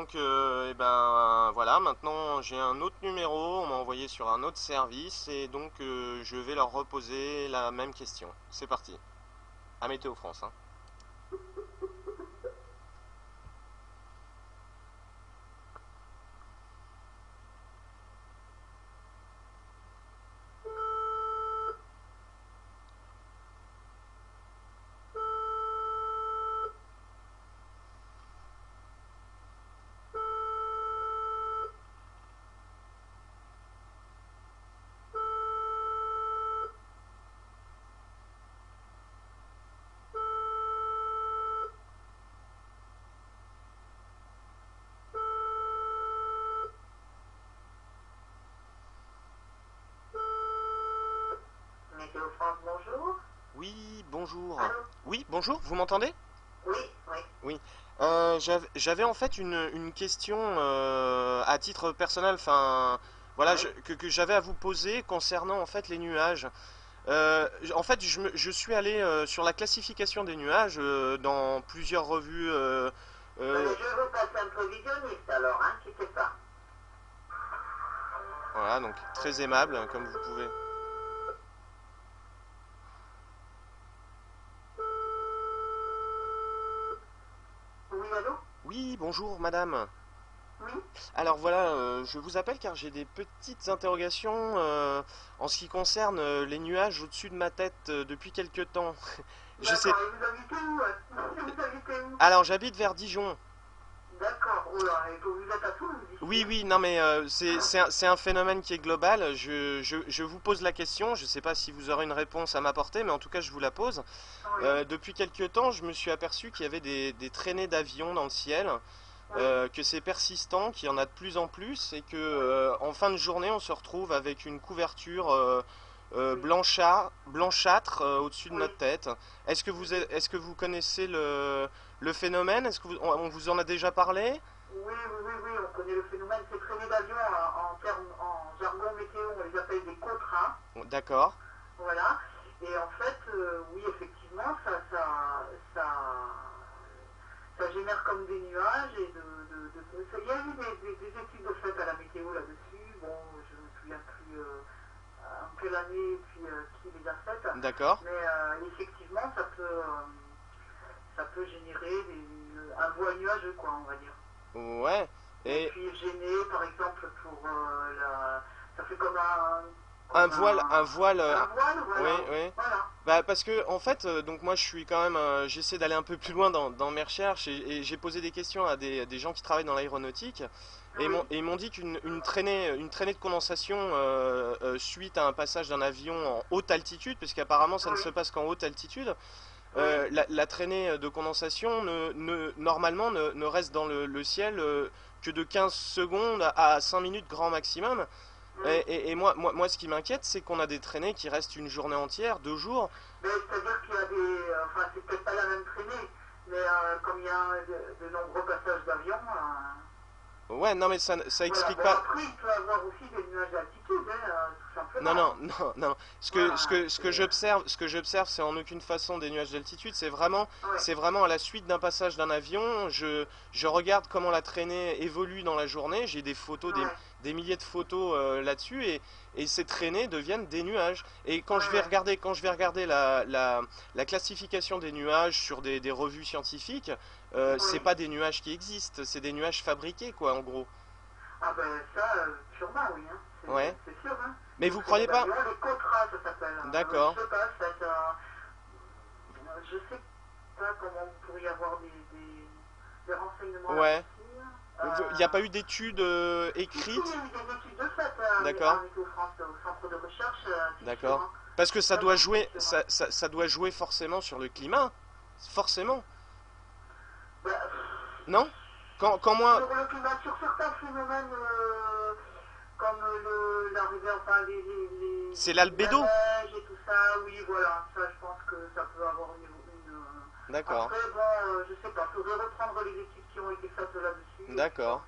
donc, eh ben, voilà, maintenant j'ai un autre numéro, on m'a envoyé sur un autre service et donc je vais leur reposer la même question. C'est parti. À Météo France, hein. Météo France, bonjour. Oui, bonjour. Allô? Oui, bonjour, vous m'entendez? Oui, oui. Oui. J'avais en fait une question à titre personnel, enfin, voilà, Oui. que j'avais à vous poser concernant en fait les nuages. En fait, je suis allé sur la classification des nuages dans plusieurs revues. Mais Euh, je vais vous passer un prévisionniste alors, hein, quittez pas. voilà, donc très aimable, hein, comme vous pouvez. Oui, allô? Oui, bonjour madame. Oui? Alors voilà, je vous appelle car j'ai des petites interrogations en ce qui concerne les nuages au-dessus de ma tête depuis quelque temps. Je sais. D'accord, et vous habitez où? Vous habitez où? Alors j'habite vers Dijon. D'accord, oh là, et vous êtes à Toulouse ici, Oui, hein? oui, non mais c'est un phénomène qui est global. Je vous pose la question, je ne sais pas si vous aurez une réponse à m'apporter, mais en tout cas je vous la pose. Oui, Depuis quelque temps, je me suis aperçu qu'il y avait des traînées d'avions dans le ciel, oui, que c'est persistant, qu'il y en a de plus en plus, et que oui, en fin de journée, on se retrouve avec une couverture oui, blanchâtre au-dessus de oui. notre tête. Est-ce que vous connaissez le phénomène? Est-ce que on vous en a déjà parlé? Oui, oui, oui, oui, on connaît le phénomène. Ces traînées d'avion, en jargon météo, on les appelle des contrats. D'accord, Voilà. Et en fait, oui, effectivement, ça, ça génère comme des nuages et il y a eu des études de fait à la météo là-dessus. Bon, je me souviens plus en quelle année et puis qui les a faites. d'accord, Mais effectivement, ça peut générer un voile nuageux, quoi, on va dire. ouais. Et Et puis gêner, par exemple, pour ça fait un comme voile, un voile. un voile, Oui, voilà. oui. Voilà. Bah parce que en fait, donc moi je suis quand même, j'essaie d'aller un peu plus loin dans mes recherches et j'ai posé des questions à des gens qui travaillent dans l'aéronautique et Oui, ils m'ont dit une traînée de condensation suite à un passage d'un avion en haute altitude, puisqu'apparemment ça ne oui, se passe qu'en haute altitude, oui. la traînée de condensation normalement ne reste dans le ciel que de 15 secondes à 5 minutes grand maximum. Oui. Et moi, ce qui m'inquiète, c'est qu'on a des traînées qui restent une journée entière, 2 jours. Mais c'est-à-dire qu'il y a enfin, c'est peut-être pas la même traînée, mais comme il y a de nombreux passages d'avion, Ouais, non, mais ça voilà. explique Bon, pas. après, il peut y avoir aussi des nuages d'altitude, hein, tout Non, simplement, non, hein. non, non. Voilà, Ce que j'observe, c'est en aucune façon des nuages d'altitude. ouais, C'est vraiment à la suite d'un passage d'un avion. Je regarde comment la traînée évolue dans la journée. J'ai des photos, ouais, des milliers de photos là-dessus, et ces traînées deviennent des nuages. Et ouais, ouais, quand je vais regarder la classification des nuages sur des revues scientifiques, c'est oui. pas des nuages qui existent, c'est des nuages fabriqués, quoi, en gros. Ah ben ça, sûrement, oui, hein. Ouais. C'est sûr, hein. Mais Les vous traînées croyez pas? d'avion, les contrats, ça s'appelle. D'accord. Je sais pas, je sais pas comment vous pourriez avoir des renseignements Ouais. là-dessus. Il n'y a pas eu d'études Si, si, il y écrites? a eu des études de fait à D'accord, Météo France, au centre de recherche, c'est sûr, d'accord. hein. Parce que ça Ça, doit j'en suis jouer, sûr, hein. ça doit jouer forcément sur le climat. Forcément. Bah, Non? Quand moi... sur le climat, sur certains phénomènes comme l'arrivée, enfin C'est la l'albédo? neige et tout ça, oui, voilà, ça je pense que ça peut avoir D'accord, après, bon, je sais pas, il faudrait reprendre les études qui ont été faites là-dessus et puis voir d'accord.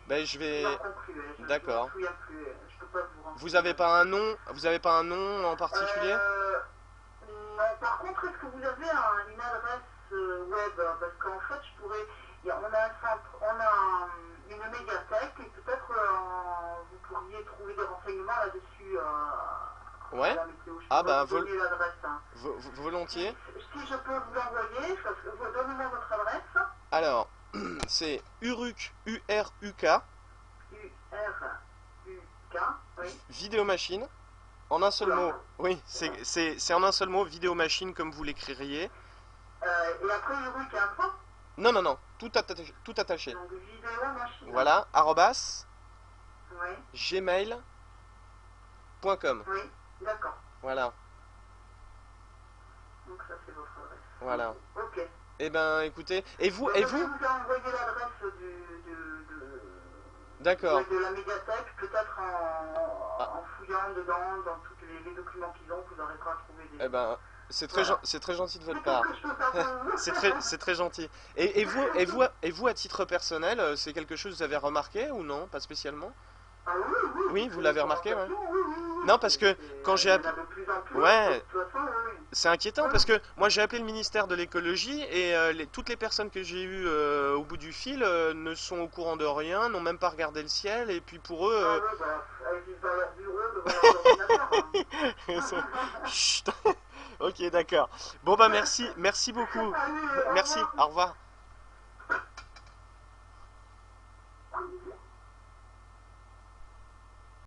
Ben je ce qui en vais... concluait. Je m'en D'accord. souviens plus, je peux pas vous Vous renseigner avez pas un là-dessus. nom? Vous avez pas un nom en particulier? Euh, non, par contre, est-ce que vous avez une adresse web? Parce qu'en fait, on a un centre, une une médiathèque et peut-être vous pourriez trouver des renseignements là-dessus à Ouais. la météo. Je Ah peux bah vous donner l'adresse. Hein. volontiers. Si je peux vous l'envoyer, donnez-moi votre adresse. Alors, c'est Uruk, URUK, U-R-U-K, oui. Vidéomachine, en un seul Oula. mot. Oui, c'est en un seul mot, Vidéomachine comme vous l'écririez. Et après, Uruk, un point. Non, non, non, tout attaché. Donc, vidéo, machine. Voilà, arrobas, Oui, gmail.com. oui, d'accord. Voilà, Donc, ça, c'est votre adresse. voilà. Ok. Eh ben, écoutez, et vous, Je vais vous envoyer l'adresse D'accord. de la médiathèque, peut-être Ah. en fouillant dedans, dans tous les documents qu'ils ont, vous arriverez à trouver des... Eh ben, c'est très gentil de votre C'est part. quelque chose à vous. C'est très gentil. Et vous, à titre personnel, c'est quelque chose que vous avez remarqué ou non? Pas spécialement? Ah oui, oui. Oui, vous l'avez remarqué, ouais. Oui, oui, oui. Non, parce que quand j'ai Il y en appelé... a de plus en plus. Ouais. De toute façon, oui. C'est inquiétant parce que moi j'ai appelé le ministère de l'écologie et toutes les personnes que j'ai eues au bout du fil ne sont au courant de rien, n'ont même pas regardé le ciel et puis pour eux... Ah oui, bah, elles vivent dans leur bureau, devant leur ordinateur. Chut. Ok, d'accord. Bon bah merci beaucoup. Allez, au Merci, revoir. au revoir.